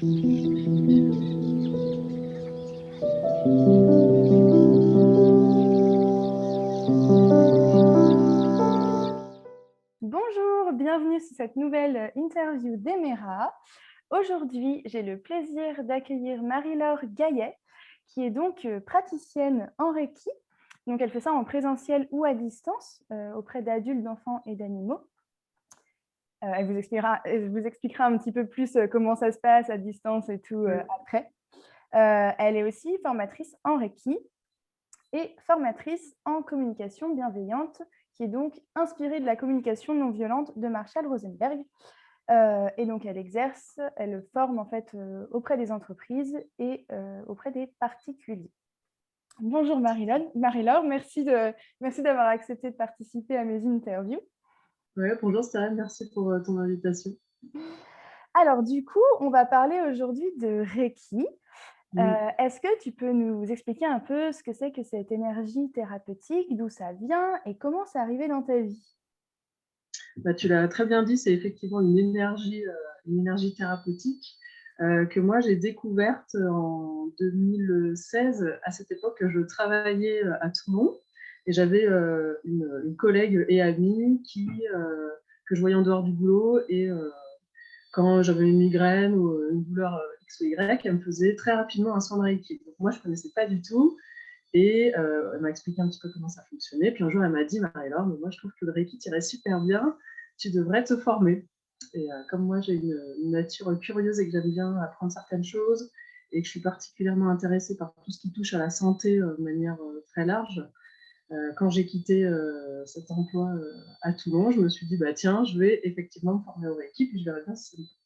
Bonjour, bienvenue sur cette nouvelle interview d'Emera. Aujourd'hui, j'ai le plaisir d'accueillir Marie-Laure Gaillet, qui est donc praticienne en Reiki. Donc, elle fait ça en présentiel ou à distance auprès d'adultes, d'enfants et d'animaux. Elle vous expliquera un petit peu plus comment ça se passe à distance et tout après. Elle est aussi formatrice en Reiki et formatrice en communication bienveillante, qui est donc inspirée de la communication non violente de Marshall Rosenberg. Et donc, elle forme en fait auprès des entreprises et auprès des particuliers. Bonjour Marie-Laure, merci d'avoir accepté de participer à mes interviews. Ouais, bonjour Stéphane, merci pour ton invitation. Alors du coup, on va parler aujourd'hui de Reiki. Est-ce que tu peux nous expliquer un peu ce que c'est que cette énergie thérapeutique, d'où ça vient et comment c'est arrivé dans ta vie? Tu l'as très bien dit, c'est effectivement une énergie thérapeutique que moi j'ai découverte en 2016. À cette époque, je travaillais à Toulon et j'avais une collègue et amie que je voyais en dehors du boulot et quand j'avais une migraine ou une douleur X ou Y, elle me faisait très rapidement un soin de Reiki. Donc moi, je ne connaissais pas du tout. Et elle m'a expliqué un petit peu comment ça fonctionnait. Puis un jour, elle m'a dit, Marie-Laure, moi, je trouve que le Reiki t'irait super bien. Tu devrais te former. Et comme moi, j'ai une nature curieuse et que j'aime bien apprendre certaines choses et que je suis particulièrement intéressée par tout ce qui touche à la santé de manière très large, quand j'ai quitté cet emploi à Toulon, je me suis dit, tiens, je vais effectivement me former au Reiki, puis je verrai bien si ça me plaît.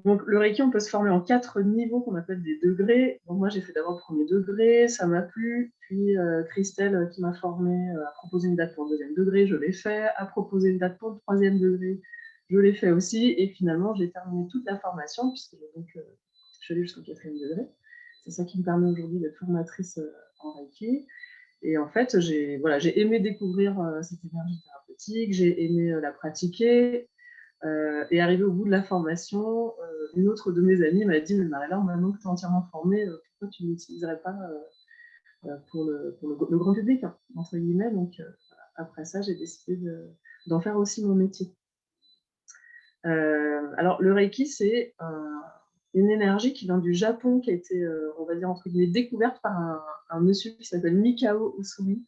Donc, le Reiki, on peut se former en 4 niveaux qu'on appelle des degrés. Donc, moi, j'ai fait d'abord le premier degré, ça m'a plu. Puis, Christelle, qui m'a formée, a proposé une date pour le deuxième degré, je l'ai fait. A proposé une date pour le troisième degré, je l'ai fait aussi. Et finalement, j'ai terminé toute la formation, puisque je suis allée jusqu'au 4e degré. C'est ça qui me permet aujourd'hui d'être formatrice en Reiki. Et en fait, j'ai aimé découvrir cette énergie thérapeutique, j'ai aimé la pratiquer. Et arrivé au bout de la formation, une autre de mes amies m'a dit, mais Marie-Laure, maintenant que tu es entièrement formée, pourquoi tu ne l'utiliserais pas pour le grand public, hein, entre guillemets. Donc, après ça, j'ai décidé d'en faire aussi mon métier. Alors, le Reiki, c'est une énergie qui vient du Japon, qui a été, on va dire, entre guillemets, découverte par un monsieur qui s'appelle Mikao Usui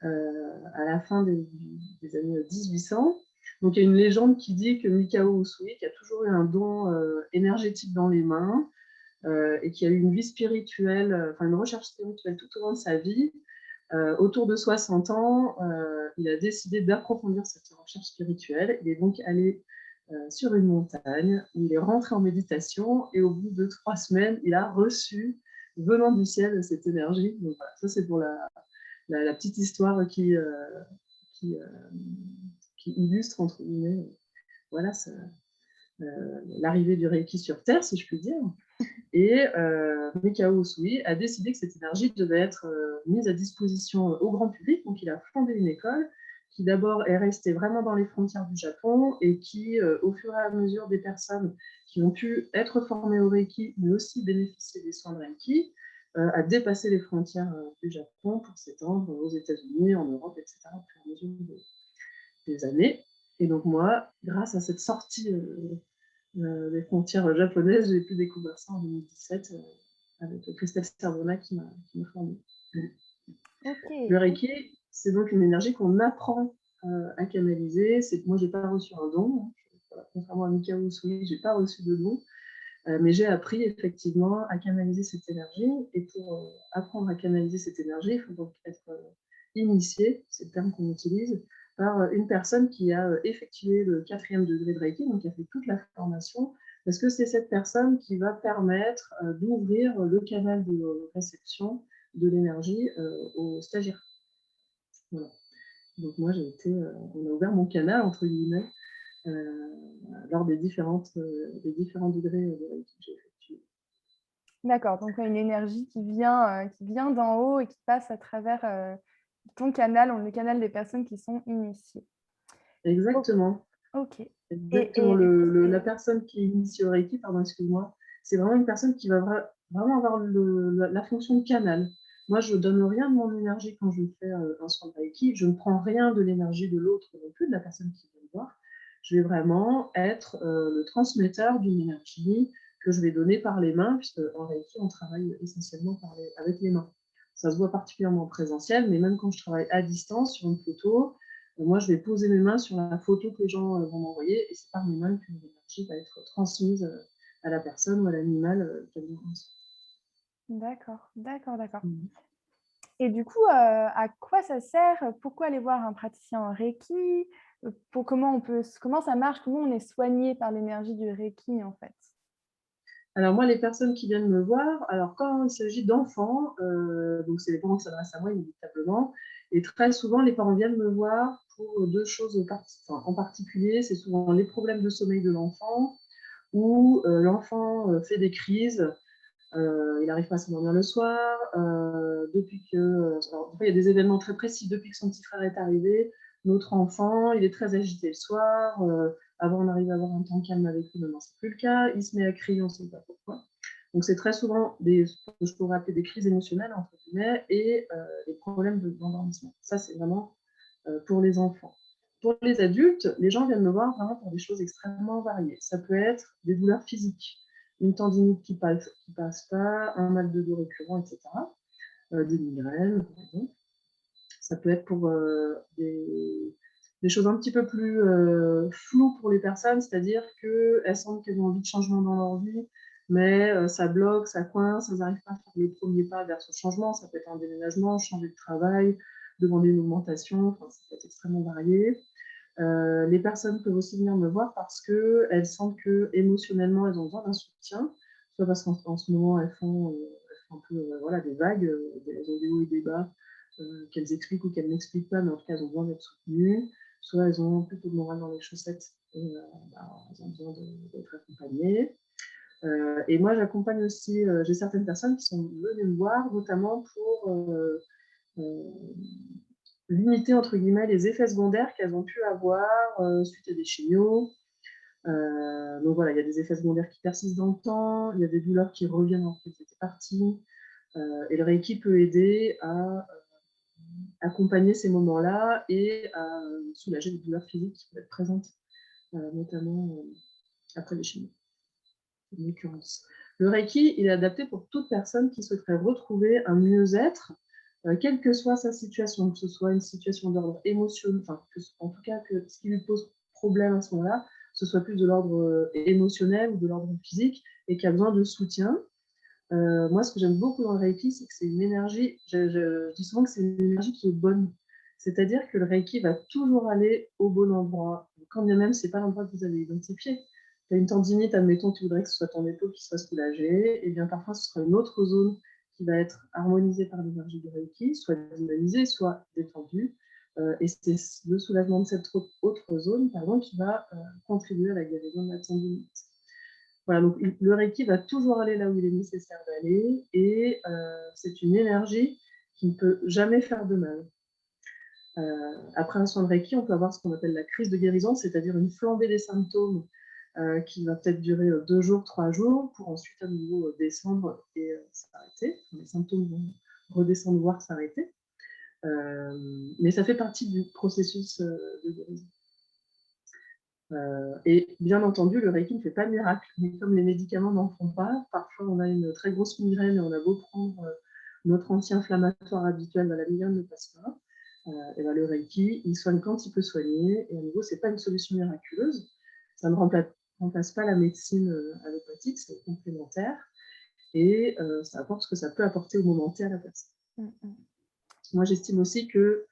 à la fin des années 1800. Donc, il y a une légende qui dit que Mikao Usui, qui a toujours eu un don énergétique dans les mains et qui a eu une vie spirituelle, une recherche spirituelle tout au long de sa vie, autour de 60 ans, il a décidé d'approfondir cette recherche spirituelle. Il est donc allé sur une montagne, où il est rentré en méditation et au bout de 3 semaines, il a reçu, venant du ciel, cette énergie. Donc voilà, ça c'est pour la petite histoire qui illustre, entre guillemets, voilà, l'arrivée du Reiki sur Terre, si je puis dire. Et Mikao Usui a décidé que cette énergie devait être mise à disposition au grand public. Donc, il a fondé une école qui d'abord est restée vraiment dans les frontières du Japon et qui, au fur et à mesure des personnes qui ont pu être formées au Reiki, mais aussi bénéficier des soins de Reiki, a dépassé les frontières du Japon pour s'étendre aux États-Unis, en Europe, etc., au fur et à mesure des années. Et donc moi, grâce à cette sortie des frontières japonaises, j'ai pu découvrir ça en 2017 avec Christelle Cervona qui m'a formée. Okay. Le Reiki, c'est donc une énergie qu'on apprend à canaliser. Moi, je n'ai pas reçu un don. Contrairement à Mikao Usui, je n'ai pas reçu de don. Mais j'ai appris effectivement à canaliser cette énergie. Et pour apprendre à canaliser cette énergie, il faut donc être initié, c'est le terme qu'on utilise, par une personne qui a effectué le 4e degré de Reiki, donc qui a fait toute la formation, parce que c'est cette personne qui va permettre d'ouvrir le canal de réception de l'énergie aux stagiaires. Voilà. Donc moi, on a ouvert mon canal, entre guillemets, lors des différents degrés de Reiki que j'ai effectués. D'accord, donc une énergie qui vient d'en haut et qui passe à travers ton canal, le canal des personnes qui sont initiées. Exactement. Ok. Exactement. La personne qui est initiée au Reiki, pardon, excuse-moi, c'est vraiment une personne qui va vraiment avoir la fonction de canal. Moi, je ne donne rien de mon énergie quand je fais un soin de Reiki. Je ne prends rien de l'énergie de l'autre non plus, de la personne qui vient me voir. Je vais vraiment être le transmetteur d'une énergie que je vais donner par les mains, puisque en Reiki, on travaille essentiellement avec les mains. Ça se voit particulièrement en présentiel, mais même quand je travaille à distance sur une photo, moi, je vais poser mes mains sur la photo que les gens vont m'envoyer et c'est par mes mains que l'énergie va être transmise à la personne ou à l'animal qu'elle vient recevoir. D'accord, d'accord, d'accord. Mhm. Et du coup, à quoi ça sert? Pourquoi aller voir un praticien en Reiki? Comment ça marche? Comment on est soigné par l'énergie du Reiki, en fait? Alors moi, les personnes qui viennent me voir, alors quand il s'agit d'enfants, donc c'est les parents qui s'adressent à moi inévitablement, et très souvent, les parents viennent me voir pour deux choses en particulier. C'est souvent les problèmes de sommeil de l'enfant, ou l'enfant fait des crises. Il n'arrive pas à s'endormir le soir. Depuis que, alors, il y a des événements très précis. Depuis que son petit frère est arrivé, notre enfant, il est très agité le soir. Avant, on arrive à avoir un temps calme avec lui. Maintenant, c'est plus le cas. Il se met à crier, on ne sait pas pourquoi. Donc, c'est très souvent ce que je pourrais appeler des crises émotionnelles, entre guillemets, et des problèmes d'endormissement. Ça, c'est vraiment pour les enfants. Pour les adultes, les gens viennent me voir vraiment pour des choses extrêmement variées. Ça peut être des douleurs physiques, une tendinite qui passe pas, un mal de dos récurrent, etc. Des migraines, par exemple. Ça peut être pour des choses un petit peu plus floues pour les personnes, c'est-à-dire qu'elles sentent qu'elles ont envie de changement dans leur vie, mais ça bloque, ça coince, elles n'arrivent pas à faire le premier pas vers ce changement. Ça peut être un déménagement, changer de travail, demander une augmentation, enfin, ça peut être extrêmement varié. Les personnes peuvent aussi venir me voir parce qu'elles sentent que émotionnellement elles ont besoin d'un soutien, soit parce qu'en ce moment elles font un peu voilà, des vagues, elles ont des hauts et des bas qu'elles expliquent ou qu'elles n'expliquent pas, mais en tout cas elles ont besoin d'être soutenues, soit elles ont plutôt de morale dans les chaussettes et elles ont besoin d'être accompagnées. Et moi j'accompagne aussi, j'ai certaines personnes qui sont venues me voir notamment pour limiter entre guillemets les effets secondaires qu'elles ont pu avoir suite à des chimios. Donc voilà, il y a des effets secondaires qui persistent dans le temps, il y a des douleurs qui reviennent en fait, c'était parti. Et le Reiki peut aider à accompagner ces moments-là et à soulager les douleurs physiques qui peuvent être présentes, notamment après les chimios, en l'occurrence. Le Reiki, il est adapté pour toute personne qui souhaiterait retrouver un mieux-être, quelle que soit sa situation, que ce soit une situation d'ordre émotionnel, enfin, en tout cas, que ce qui lui pose problème à ce moment-là, ce soit plus de l'ordre émotionnel ou de l'ordre physique, et qui a besoin de soutien. Moi, ce que j'aime beaucoup dans le Reiki, c'est que c'est une énergie, je dis souvent que c'est une énergie qui est bonne. C'est-à-dire que le Reiki va toujours aller au bon endroit, quand bien même ce n'est pas l'endroit que vous avez identifié. Tu as une tendinite, admettons, tu voudrais que ce soit ton épaule qui soit soulagée, et bien parfois ce sera une autre zone qui va être harmonisée par l'énergie du Reiki, soit dynamisée, soit détendue. Et c'est le soulagement de cette autre zone, par exemple, qui va contribuer à la guérison de la tendinite. Voilà, donc le Reiki va toujours aller là où il est nécessaire d'aller et c'est une énergie qui ne peut jamais faire de mal. Après un soin de Reiki, on peut avoir ce qu'on appelle la crise de guérison, c'est-à-dire une flambée des symptômes qui va peut-être durer 2 jours, 3 jours, pour ensuite à nouveau descendre et s'arrêter. Les symptômes vont redescendre, voire s'arrêter. Mais ça fait partie du processus de guérison. Et bien entendu, le Reiki ne fait pas de miracle, mais comme les médicaments n'en font pas, parfois on a une très grosse migraine et on a beau prendre notre anti-inflammatoire habituel, la migraine ne passe pas. Et ben, le Reiki, il soigne quand il peut soigner, et à nouveau, ce n'est pas une solution miraculeuse, ça ne remplace pas la médecine allopathique, c'est complémentaire, et ça apporte ce que ça peut apporter au moment T à la personne. Moi, j'estime aussi que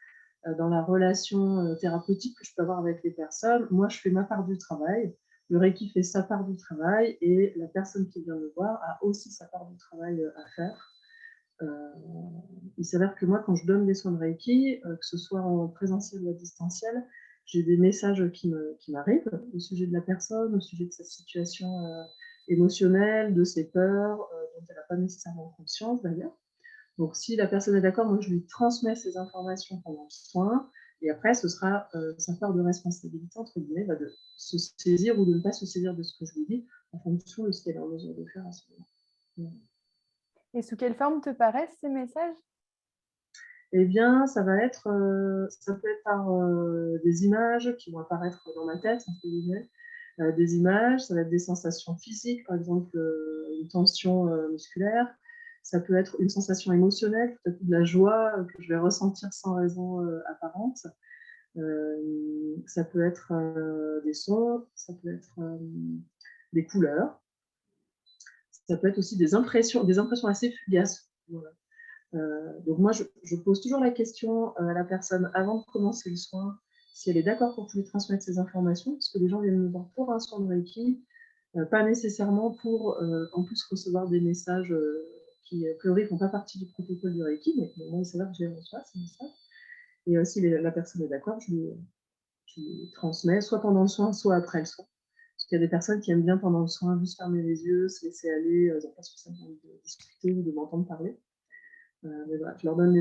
dans la relation thérapeutique que je peux avoir avec les personnes, moi, je fais ma part du travail, le Reiki fait sa part du travail, et la personne qui vient me voir a aussi sa part du travail à faire. Il s'avère que moi, quand je donne des soins de Reiki, que ce soit en présentiel ou à distanciel, j'ai des messages qui m'arrivent au sujet de la personne, au sujet de sa situation émotionnelle, de ses peurs, dont elle n'a pas nécessairement conscience d'ailleurs. Donc, si la personne est d'accord, moi, je lui transmets ces informations pendant le soin. Et après, ce sera sa part de responsabilité, entre guillemets, de se saisir ou de ne pas se saisir de ce que je lui dis en fonction de ce qu'elle est en mesure de faire à ce moment-là. Et sous quelle forme te paraissent ces messages? Eh bien, ça peut être par des images qui vont apparaître dans ma tête, entre guillemets, des images, ça va être des sensations physiques, par exemple une tension musculaire, ça peut être une sensation émotionnelle, tout à coup de la joie que je vais ressentir sans raison apparente. Ça peut être des sons, ça peut être des couleurs, ça peut être aussi des impressions assez fugaces. Voilà. Donc moi, je pose toujours la question à la personne avant de commencer le soin, si elle est d'accord pour que je lui transmette ces informations, parce que les gens viennent me voir pour un soin de Reiki, pas nécessairement pour en plus recevoir des messages qui, a priori, ne font pas partie du protocole du Reiki, mais moi, c'est là que je les reçois, ces messages. Et si la personne est d'accord, je lui transmets, soit pendant le soin, soit après le soin. Parce qu'il y a des personnes qui aiment bien pendant le soin juste fermer les yeux, se laisser aller, ils n'ont pas spécialement envie de discuter ou de m'entendre parler. Mais voilà, je leur donne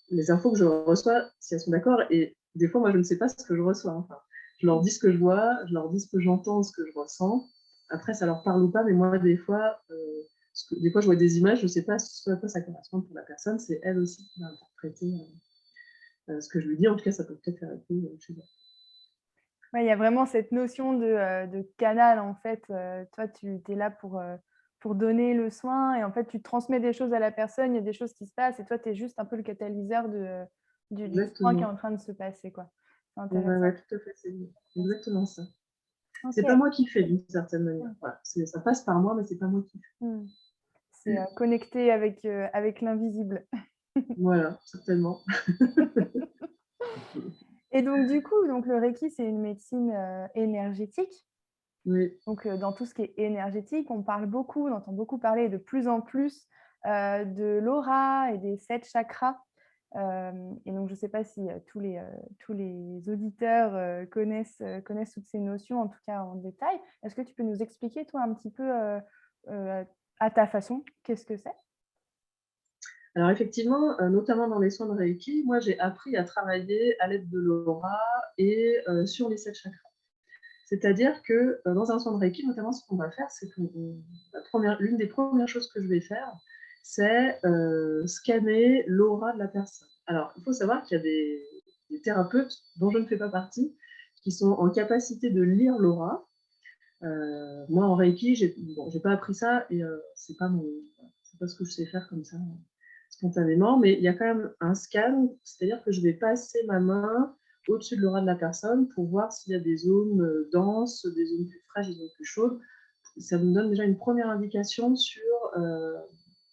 les infos que je reçois, si elles sont d'accord. Et des fois, moi, je ne sais pas ce que je reçois. Enfin, je leur dis ce que je vois, je leur dis ce que j'entends, ce que je ressens. Après, ça leur parle ou pas, mais moi, des fois, je vois des images, je ne sais pas ce à quoi ça correspond pour la personne. C'est elle aussi qui va interpréter ce que je lui dis. En tout cas, ça peut peut-être faire écho chez elle. Ouais, il y a vraiment cette notion de canal, en fait. Toi, tu es là pour donner le soin et en fait, tu transmets des choses à la personne, il y a des choses qui se passent et toi, tu es juste un peu le catalyseur du soin qui est en Exactement. train de se passer, quoi. C'est Ouais, intéressant. ouais, tout à fait, c'est exactement ça. C'est pas Ok. moi qui fais d'une certaine manière. Voilà, ça passe par moi, mais c'est pas moi qui fais. C'est connecté avec l'invisible. Voilà, certainement. Et donc, du coup, donc, le Reiki, c'est une médecine énergétique. Oui. Donc, dans tout ce qui est énergétique, on entend beaucoup parler de plus en plus de l'aura et des 7 chakras. Et donc, je ne sais pas si tous les auditeurs connaissent toutes ces notions, en tout cas en détail. Est-ce que tu peux nous expliquer, toi, un petit peu à ta façon, qu'est-ce que c'est? Alors effectivement, notamment dans les soins de Reiki, moi j'ai appris à travailler à l'aide de l'aura et sur les 7 chakras. C'est-à-dire que dans un soin de Reiki, notamment ce qu'on va faire, c'est que l'une des premières choses que je vais faire, c'est scanner l'aura de la personne. Alors, il faut savoir qu'il y a des thérapeutes, dont je ne fais pas partie, qui sont en capacité de lire l'aura. Moi, en Reiki, j'ai pas appris ça et c'est pas ce que je sais faire comme ça spontanément, mais il y a quand même un scan, c'est-à-dire que je vais passer ma main au-dessus de l'aura de la personne pour voir s'il y a des zones denses, des zones plus fraîches, des zones plus chaudes. Ça me donne déjà une première indication sur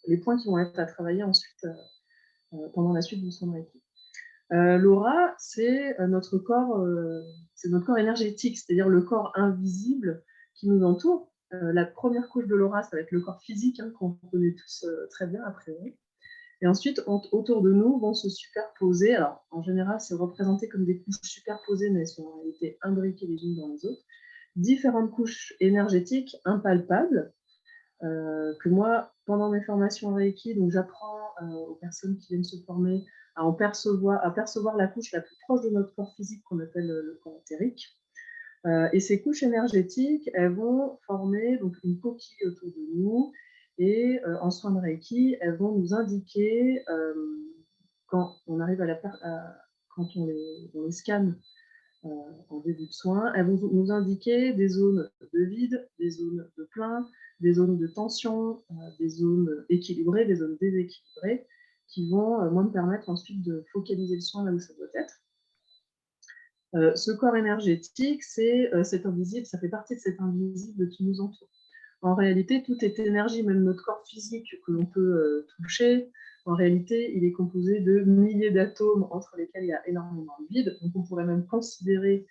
les points qui vont être à travailler ensuite pendant la suite du soin de Reiki. L'aura, c'est notre corps énergétique, c'est-à-dire le corps invisible qui nous entoure. La première couche de l'aura, ça va être le corps physique, qu'on connaît tous très bien a priori. Et ensuite, autour de nous vont se superposer. Alors, en général, c'est représenté comme des couches superposées, mais elles sont en réalité imbriquées les unes dans les autres. Différentes couches énergétiques impalpables que moi, pendant mes formations Reiki, donc j'apprends aux personnes qui viennent se former à percevoir la couche la plus proche de notre corps physique qu'on appelle le corps éthérique. Et ces couches énergétiques, elles vont former donc une coquille autour de nous et en soin de Reiki, elles vont nous indiquer quand on arrive quand on les scanne en début de soin, elles vont nous indiquer des zones de vide, des zones de plein, des zones de tension, des zones équilibrées, des zones déséquilibrées, qui vont moi me permettre ensuite de focaliser le soin là où ça doit être. Ce corps énergétique, c'est cet invisible, ça fait partie de cet invisible qui nous entoure. En réalité, tout est énergie, même notre corps physique que l'on peut toucher. En réalité, il est composé de milliers d'atomes entre lesquels il y a énormément de vide. Donc, on pourrait même considérer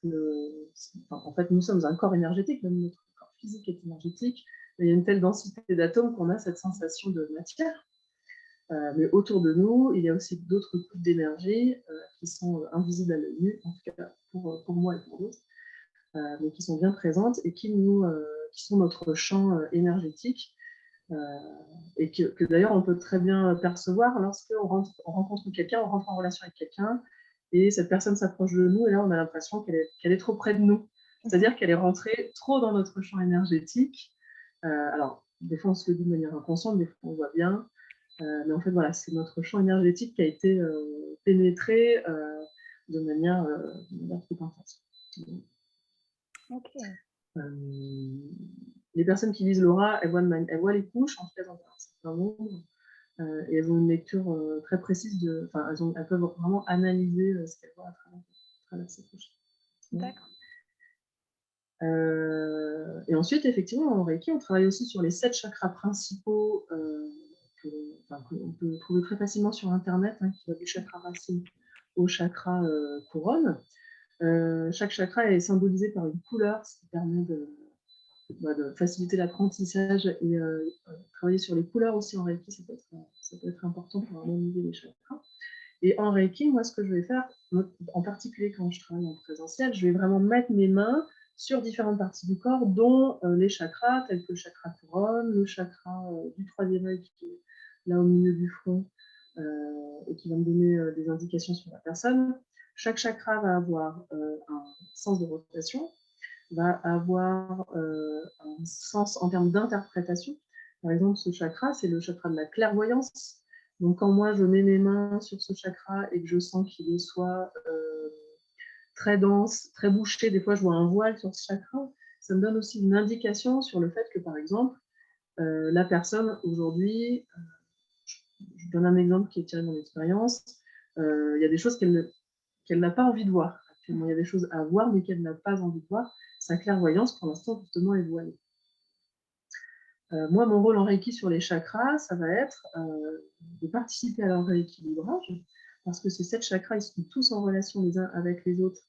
que, en fait, nous sommes un corps énergétique, même notre corps physique est énergétique. Mais il y a une telle densité d'atomes qu'on a cette sensation de matière. Mais autour de nous, il y a aussi d'autres couches d'énergie qui sont invisibles à l'œil nu, en tout cas pour moi et pour d'autres, mais qui sont bien présentes et qui sont notre champ énergétique et que d'ailleurs on peut très bien percevoir lorsqu'on rencontre quelqu'un, on rentre en relation avec quelqu'un et cette personne s'approche de nous, et là, on a l'impression qu'elle est trop près de nous. C'est-à-dire qu'elle est rentrée trop dans notre champ énergétique. Alors, des fois, on se le dit de manière inconsciente, des fois, on voit bien. Mais en fait, voilà, c'est notre champ énergétique qui a été pénétré de manière trop intense. Ok. Les personnes qui lisent l'aura, elles voient les couches, en fait, dans un certain nombre, et elles ont une lecture très précise elles peuvent vraiment analyser ce qu'elles voient à travers ces couches. D'accord. Et ensuite, effectivement, en Reiki, on travaille aussi sur les 7 chakras principaux qu'on peut trouver très facilement sur Internet, qui va du chakra racine au chakra couronne. Chaque chakra est symbolisé par une couleur, ce qui permet de faciliter l'apprentissage, et travailler sur les couleurs aussi en Reiki, ça peut être important pour harmoniser les chakras. Et en Reiki, moi, ce que je vais faire, en particulier quand je travaille en présentiel, je vais vraiment mettre mes mains sur différentes parties du corps, dont les chakras, tels que le chakra couronne, le chakra du 3e œil, qui est là au milieu du front, et qui va me donner des indications sur la personne. Chaque chakra va avoir un sens de rotation, va avoir un sens en termes d'interprétation. Par exemple, ce chakra, c'est le chakra de la clairvoyance. Donc, quand moi, je mets mes mains sur ce chakra et que je sens qu'il est soit très dense, très bouché, des fois, je vois un voile sur ce chakra, ça me donne aussi une indication sur le fait que, par exemple, la personne, aujourd'hui, je donne un exemple qui est tiré de mon expérience, il y a des choses qu'elle n'a pas envie de voir. Actuellement, il y a des choses à voir, mais qu'elle n'a pas envie de voir. Sa clairvoyance, pour l'instant, justement, est voilée. Moi, mon rôle en Reiki sur les chakras, ça va être de participer à leur rééquilibrage, parce que ces 7 chakras, ils sont tous en relation les uns avec les autres.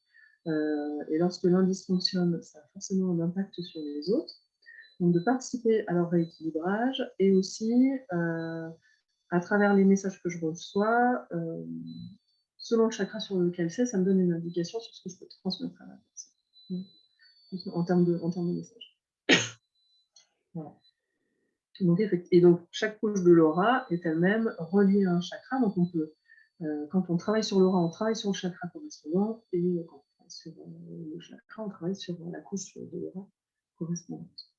Et lorsque l'un dysfonctionne, ça a forcément un impact sur les autres. Donc, de participer à leur rééquilibrage, et aussi, à travers les messages que je reçois, selon le chakra sur lequel c'est, ça me donne une indication sur ce que je peux transmettre à la personne, en termes de messages. Voilà. Donc, chaque couche de l'aura est elle-même reliée à un chakra. Donc, on peut, quand on travaille sur l'aura, on travaille sur le chakra correspondant, et quand on travaille sur le chakra, on travaille sur la couche de l'aura correspondante.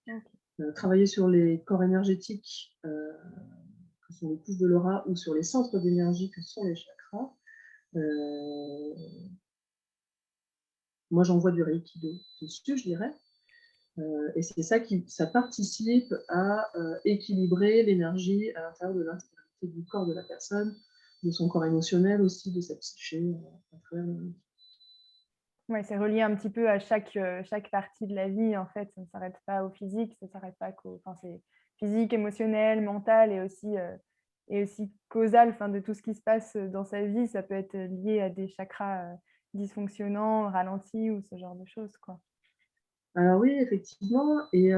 Okay. Travailler sur les corps énergétiques, que sont les couches de l'aura, ou sur les centres d'énergie que sont les chakras. Moi, j'envoie du Reiki dessus, je dirais. Et c'est ça participe à équilibrer l'énergie à l'intérieur de l'intégralité du corps de la personne, de son corps émotionnel aussi, de sa psyché. Ouais, c'est relié un petit peu à chaque partie de la vie, en fait. Ça ne s'arrête pas au physique, ça ne s'arrête pas enfin, c'est physique, émotionnel, mental, et aussi causal, enfin, de tout ce qui se passe dans sa vie. Ça peut être lié à des chakras dysfonctionnants, ralentis, ou ce genre de choses, quoi. Alors oui, effectivement. Et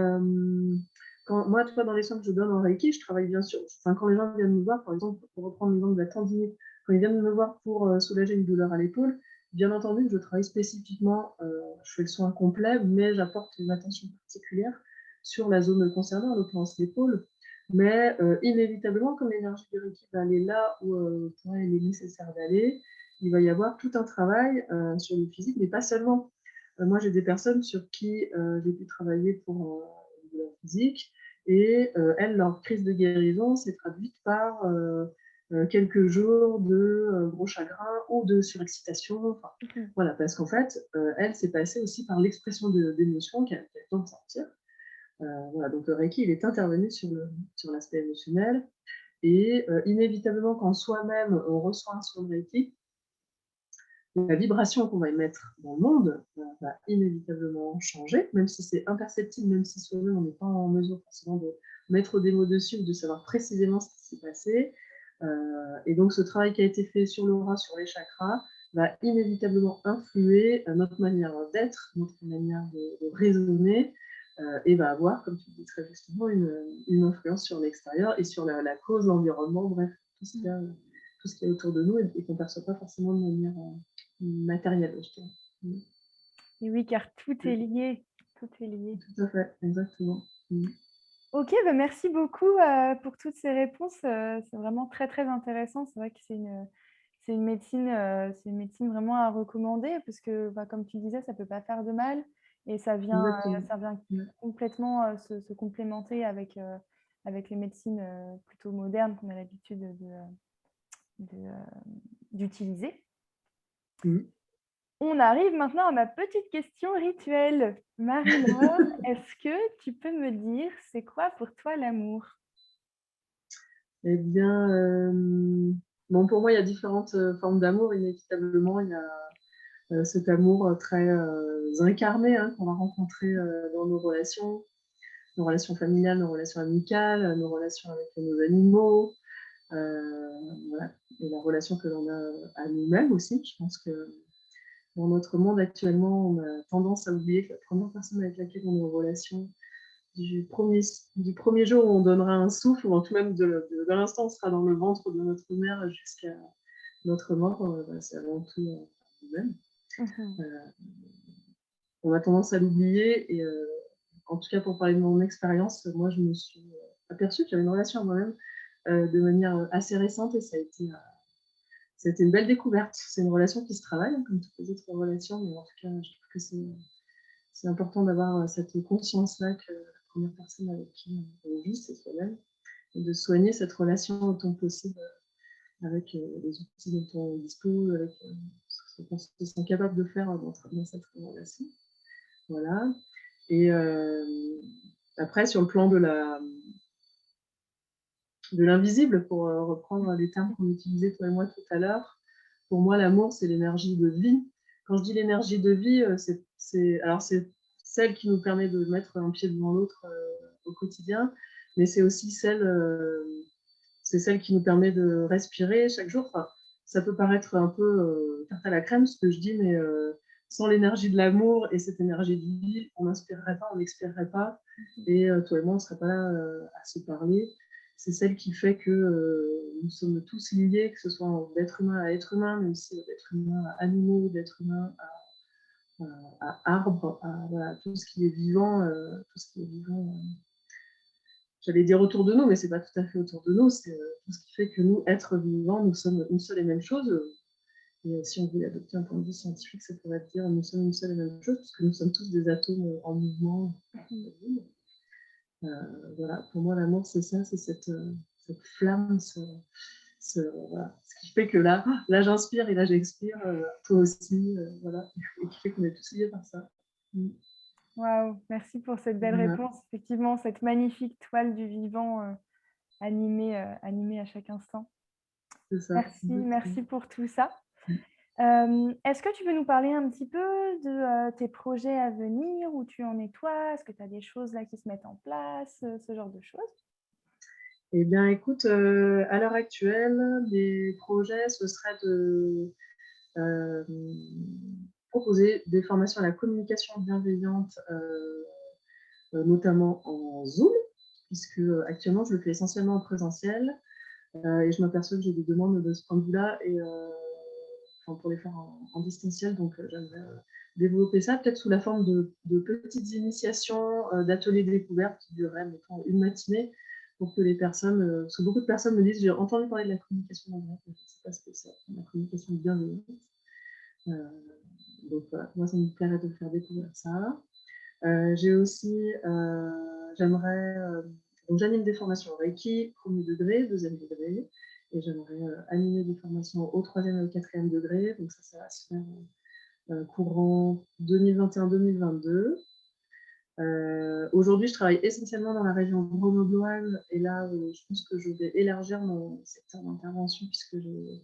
moi, dans les soins que je donne en Reiki, je travaille bien sûr. Quand les gens viennent me voir, par exemple, pour reprendre l'exemple de la tendinite, quand ils viennent me voir pour soulager une douleur à l'épaule, bien entendu que je travaille spécifiquement, je fais le soin complet, mais j'apporte une attention particulière sur la zone concernée, en l'occurrence l'épaule. Mais inévitablement, comme l'énergie du Reiki va aller là où pour elle il est nécessaire d'aller, il va y avoir tout un travail sur le physique, mais pas seulement. Moi, j'ai des personnes sur qui j'ai pu travailler pour de la physique, et elles, leur crise de guérison s'est traduite par quelques jours de gros chagrin ou de surexcitation. Voilà, parce qu'en fait, elle s'est passée aussi par l'expression d'émotions qu'elle a besoin de sortir. Voilà, donc le Reiki, il est intervenu sur l'aspect émotionnel, et inévitablement, quand soi-même on reçoit un soin de Reiki, la vibration qu'on va émettre dans le monde va inévitablement changer, même si c'est imperceptible, même si soi-même on n'est pas en mesure forcément de mettre des mots dessus ou de savoir précisément ce qui s'est passé. Et donc ce travail qui a été fait sur l'aura, sur les chakras, va inévitablement influer notre manière d'être, notre manière de raisonner, et va avoir, comme tu dis très justement, une influence sur l'extérieur et sur la cause, l'environnement, bref, tout ce qu'il y a autour de nous, et qu'on ne perçoit pas forcément de manière matériel, je dirais. Et oui, car tout est lié. Tout est lié. Tout à fait, exactement. Ok, merci beaucoup pour toutes ces réponses. C'est vraiment très, très intéressant. C'est vrai que c'est c'est une médecine vraiment à recommander parce que, bah, comme tu disais, ça peut pas faire de mal et Exactement. ça vient Ouais. complètement, se complémenter avec les médecines, plutôt modernes qu'on a l'habitude de, d'utiliser. Mmh. On arrive maintenant à ma petite question rituelle. Marie-Laure, est-ce que tu peux me dire, c'est quoi pour toi l'amour? Eh bien, bon, pour moi, il y a différentes, formes d'amour inévitablement. Il y a, cet amour, très, incarné, hein, qu'on va rencontrer, dans nos relations familiales, nos relations amicales, nos relations avec nos animaux, voilà, et la relation que l'on a à nous-mêmes aussi. Je pense que dans notre monde actuellement, on a tendance à oublier que la première personne avec laquelle on est en relation, du premier jour où on donnera un souffle, ou en tout même de l'instant où on sera dans le ventre de notre mère jusqu'à notre mort, bah, c'est avant tout nous-mêmes. Mmh. Euh, on a tendance à l'oublier, et en tout cas pour parler de mon expérience, moi je me suis aperçue que j'avais une relation à moi-même de manière assez récente, et ça a été une belle découverte. C'est une relation qui se travaille, hein, comme toutes les autres relations, mais en tout cas je trouve que c'est important d'avoir cette conscience-là que la première personne avec qui on vit, c'est soi-même, et de soigner cette relation autant que possible avec les outils dont on dispose, avec ce qu'on se sent capable de faire dans cette relation. Voilà. Et après, sur le plan de l'invisible, pour reprendre les termes qu'on utilisait toi et moi tout à l'heure, pour moi, l'amour, c'est l'énergie de vie. Quand je dis l'énergie de vie, alors c'est celle qui nous permet de mettre un pied devant l'autre au quotidien, mais c'est celle qui nous permet de respirer chaque jour. Enfin, ça peut paraître un peu tarte à la crème ce que je dis, mais sans l'énergie de l'amour et cette énergie de vie, on n'inspirerait pas, on n'expirerait pas. Et toi et moi, on ne serait pas là à se parler. C'est celle qui fait que nous sommes tous liés, que ce soit d'être humain à être humain, mais aussi d'être humain à animaux, d'être humain à arbres, à voilà, tout ce qui est vivant, tout ce qui est vivant. J'allais dire autour de nous, mais c'est pas tout à fait autour de nous. C'est tout ce qui fait que nous, êtres vivants, nous sommes une seule et même chose. Et si on voulait adopter un point de vue scientifique, ça pourrait être dire nous sommes une seule et même chose, puisque nous sommes tous des atomes en mouvement. Euh, voilà, pour moi, l'amour, c'est ça, c'est cette flamme, voilà. Ce qui fait que là j'inspire et là j'expire, toi aussi, voilà, et qui fait qu'on est tous liés par ça. Mm. Waouh, merci pour cette belle Voilà, réponse. Effectivement, cette magnifique toile du vivant, animée à chaque instant. c'est ça. Merci, merci pour tout ça. Mm. Est-ce que tu veux nous parler un petit peu de, tes projets à venir? Où tu en es toi? Est-ce que tu as des choses là qui se mettent en place, ce genre de choses? Eh bien, écoute, à l'heure actuelle, les projets, ce serait de euh, proposer des formations à la communication bienveillante, notamment en Zoom, puisque actuellement, je le fais essentiellement en présentiel, et je m'aperçois que j'ai des demandes de ce point de vue-là, et enfin, pour les faire en distanciel, donc j'aimerais développer ça, peut-être sous la forme de petites initiations, d'ateliers découvertes qui dureraient, mettons, une matinée, pour que les personnes, parce que beaucoup de personnes me disent, j'ai entendu parler de la communication bienveillante, mais je ne sais pas ce que c'est, la communication bienveillante. Euh, donc voilà, moi ça me plairait de faire découvrir ça. J'ai aussi, j'aimerais, donc j'anime des formations Reiki, premier degré, deuxième degré, et j'aimerais animer des formations au troisième et au quatrième degré, donc ça va se faire courant 2021-2022. Aujourd'hui, je travaille essentiellement dans la région grenobloise, et là, je pense que je vais élargir mon secteur d'intervention, puisque j'ai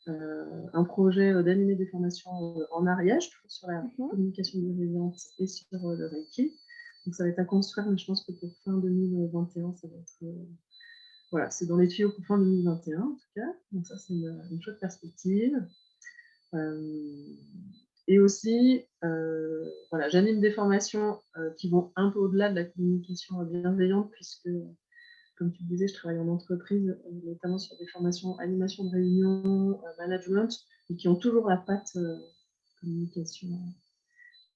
un projet d'animer des formations en Ariège, toujours sur la Mmh. communication bienveillante et sur le Reiki. Donc ça va être à construire, mais je pense que pour fin 2021, ça va être... voilà, c'est dans les tuyaux pour fin 2021 en tout cas. Donc ça, c'est une chouette perspective. Et aussi, voilà, j'anime des formations qui vont un peu au-delà de la communication bienveillante, puisque, comme tu le disais, je travaille en entreprise, notamment sur des formations animation de réunion, management, et qui ont toujours la patte communication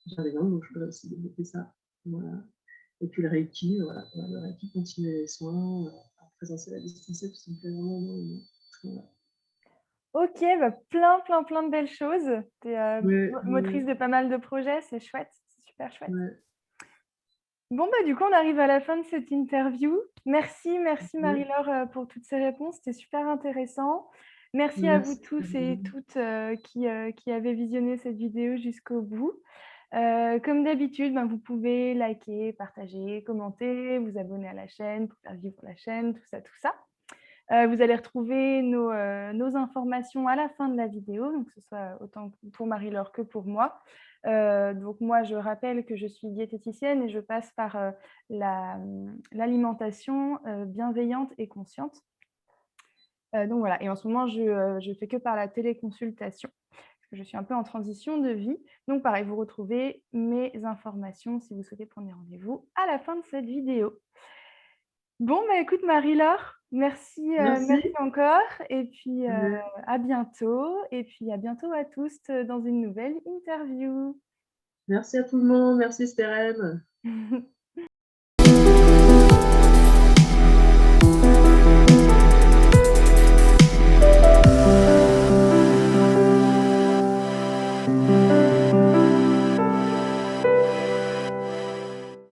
bienveillante, donc je peux aussi développer ça. Voilà. Et puis le Reiki, voilà, le Reiki, continuer les soins, en présentiel à distance, ça me plaît vraiment énormément. Voilà. Ok, bah, plein de belles choses. Tu es Ouais, motrice ouais, de pas mal de projets, c'est chouette, c'est super chouette. ouais. Bon, bah, du coup, on arrive à la fin de cette interview. Merci Ouais. Marie-Laure pour toutes ces réponses, c'était super intéressant. Merci à vous Merci. tous et toutes qui avez visionné cette vidéo jusqu'au bout. Comme d'habitude, ben, vous pouvez liker, partager, commenter, vous abonner à la chaîne pour faire vivre la chaîne, tout ça, tout ça. Vous allez retrouver nos informations à la fin de la vidéo, donc que ce soit autant pour Marie-Laure que pour moi. Donc moi, je rappelle que je suis diététicienne et je passe par l'alimentation bienveillante et consciente. Donc voilà, et en ce moment, je fais que par la téléconsultation, parce que je suis un peu en transition de vie. Donc pareil, vous retrouvez mes informations si vous souhaitez prendre des rendez-vous à la fin de cette vidéo. Bon, bah écoute Marie-Laure, merci, merci Merci. encore, et puis Ouais. à bientôt, et puis à bientôt à tous dans une nouvelle interview. Merci à tout le monde. Merci Stérène.